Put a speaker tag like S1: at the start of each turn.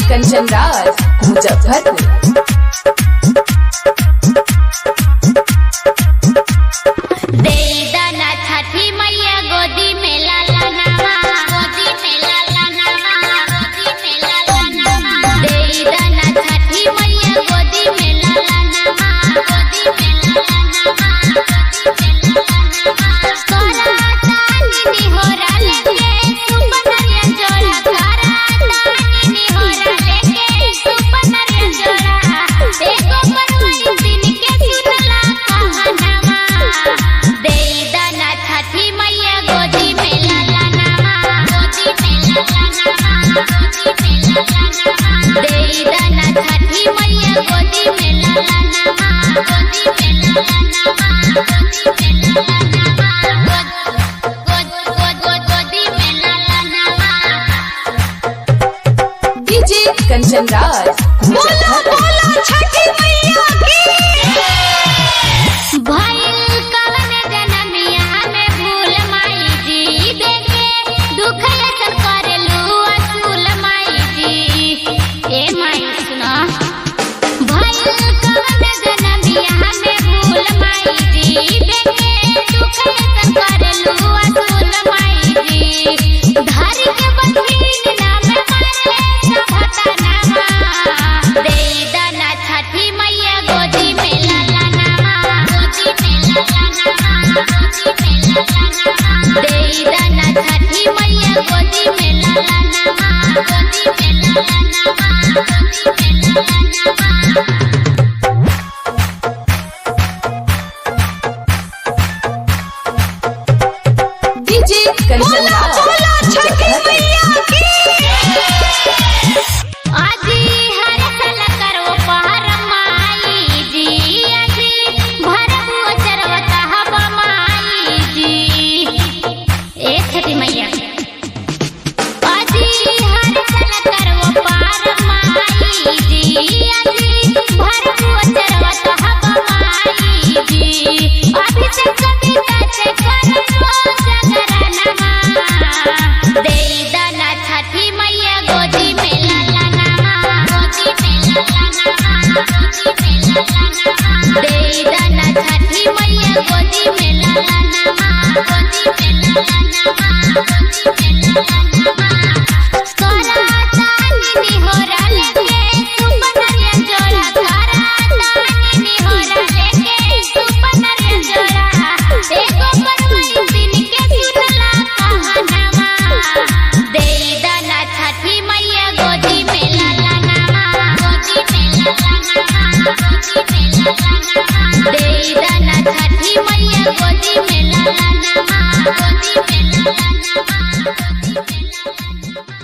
S1: कंचन राज मुजफ्फरपुर। कंचन राज
S2: बोलो बोलो छठी मैया की। भइल कवन जनमिया में भूल माई जी, देखे दुख असन करेलू असूल माई जी। ए माई सुना, भइल कवन जनमिया में भूल माई जी, देखे दुख असन करेलू असूल माई जी। धर के बंधीन नाम मारे सभता नामा, देईदाना छठी मैया गोदी में लाला नामा, गोदी में लाला नामा, गोदी में लाला नामा। देईदाना छठी मैया गोदी में लाला नामा, गोदी में लाला नामा, गोदी में लाला नामा।
S1: कंचन राज